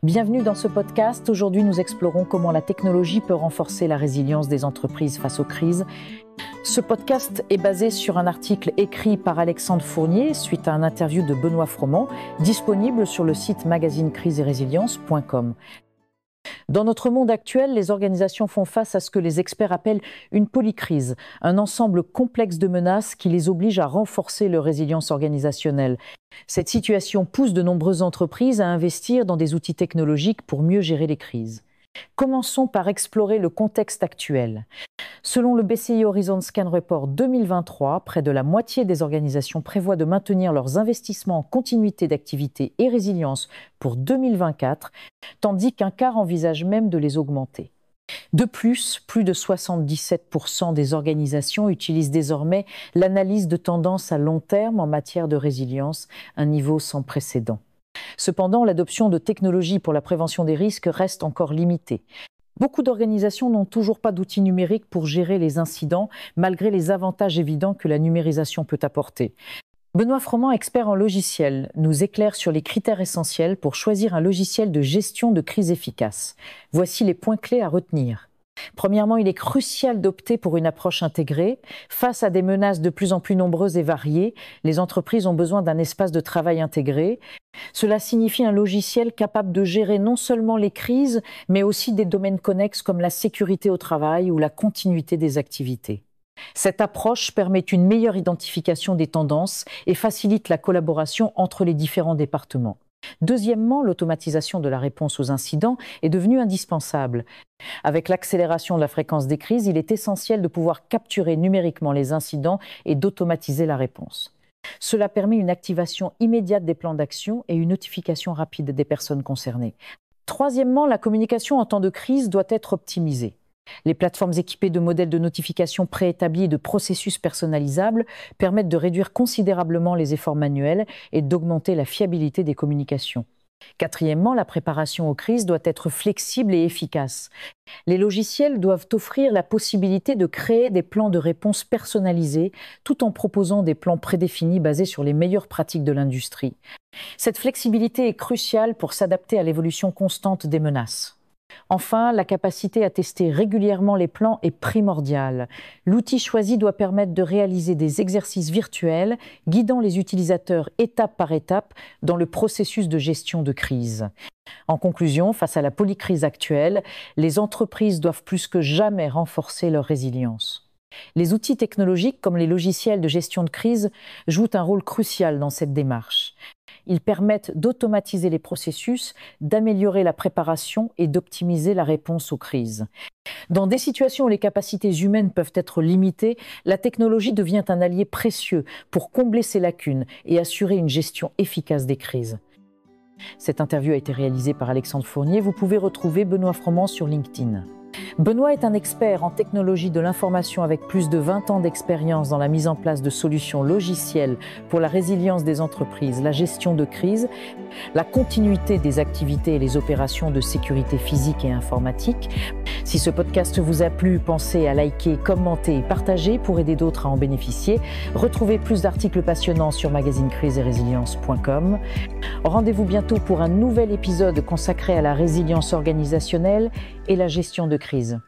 Bienvenue dans ce podcast. Aujourd'hui, nous explorons comment la technologie peut renforcer la résilience des entreprises face aux crises. Ce podcast est basé sur un article écrit par Alexandre Fournier suite à un interview de Benoît Froment, disponible sur le site magasinecriseetrésilience.com. Dans notre monde actuel, les organisations font face à ce que les experts appellent une polycrise, un ensemble complexe de menaces qui les oblige à renforcer leur résilience organisationnelle. Cette situation pousse de nombreuses entreprises à investir dans des outils technologiques pour mieux gérer les crises. Commençons par explorer le contexte actuel. Selon le BCI Horizon Scan Report 2023, près de la moitié des organisations prévoient de maintenir leurs investissements en continuité d'activité et résilience pour 2024, tandis qu'un quart envisage même de les augmenter. De plus de 77% des organisations utilisent désormais l'analyse de tendance à long terme en matière de résilience, un niveau sans précédent. Cependant, l'adoption de technologies pour la prévention des risques reste encore limitée. Beaucoup d'organisations n'ont toujours pas d'outils numériques pour gérer les incidents, malgré les avantages évidents que la numérisation peut apporter. Benoît Froment, expert en logiciel, nous éclaire sur les critères essentiels pour choisir un logiciel de gestion de crise efficace. Voici les points clés à retenir. Premièrement, il est crucial d'opter pour une approche intégrée. Face à des menaces de plus en plus nombreuses et variées, les entreprises ont besoin d'un espace de travail intégré. Cela signifie un logiciel capable de gérer non seulement les crises, mais aussi des domaines connexes comme la sécurité au travail ou la continuité des activités. Cette approche permet une meilleure identification des tendances et facilite la collaboration entre les différents départements. Deuxièmement, l'automatisation de la réponse aux incidents est devenue indispensable. Avec l'accélération de la fréquence des crises, il est essentiel de pouvoir capturer numériquement les incidents et d'automatiser la réponse. Cela permet une activation immédiate des plans d'action et une notification rapide des personnes concernées. Troisièmement, la communication en temps de crise doit être optimisée. Les plateformes équipées de modèles de notification préétablis et de processus personnalisables permettent de réduire considérablement les efforts manuels et d'augmenter la fiabilité des communications. Quatrièmement, la préparation aux crises doit être flexible et efficace. Les logiciels doivent offrir la possibilité de créer des plans de réponse personnalisés tout en proposant des plans prédéfinis basés sur les meilleures pratiques de l'industrie. Cette flexibilité est cruciale pour s'adapter à l'évolution constante des menaces. Enfin, la capacité à tester régulièrement les plans est primordiale. L'outil choisi doit permettre de réaliser des exercices virtuels, guidant les utilisateurs étape par étape dans le processus de gestion de crise. En conclusion, face à la polycrise actuelle, les entreprises doivent plus que jamais renforcer leur résilience. Les outils technologiques comme les logiciels de gestion de crise jouent un rôle crucial dans cette démarche. Ils permettent d'automatiser les processus, d'améliorer la préparation et d'optimiser la réponse aux crises. Dans des situations où les capacités humaines peuvent être limitées, la technologie devient un allié précieux pour combler ces lacunes et assurer une gestion efficace des crises. Cette interview a été réalisée par Alexandre Fournier. Vous pouvez retrouver Benoît Froment sur LinkedIn. Benoît est un expert en technologie de l'information avec plus de 20 ans d'expérience dans la mise en place de solutions logicielles pour la résilience des entreprises, la gestion de crise, la continuité des activités et les opérations de sécurité physique et informatique. Si ce podcast vous a plu, pensez à liker, commenter et partager pour aider d'autres à en bénéficier. Retrouvez plus d'articles passionnants sur magasinecriseetrésilience.com. Rendez-vous bientôt pour un nouvel épisode consacré à la résilience organisationnelle et la gestion de crise.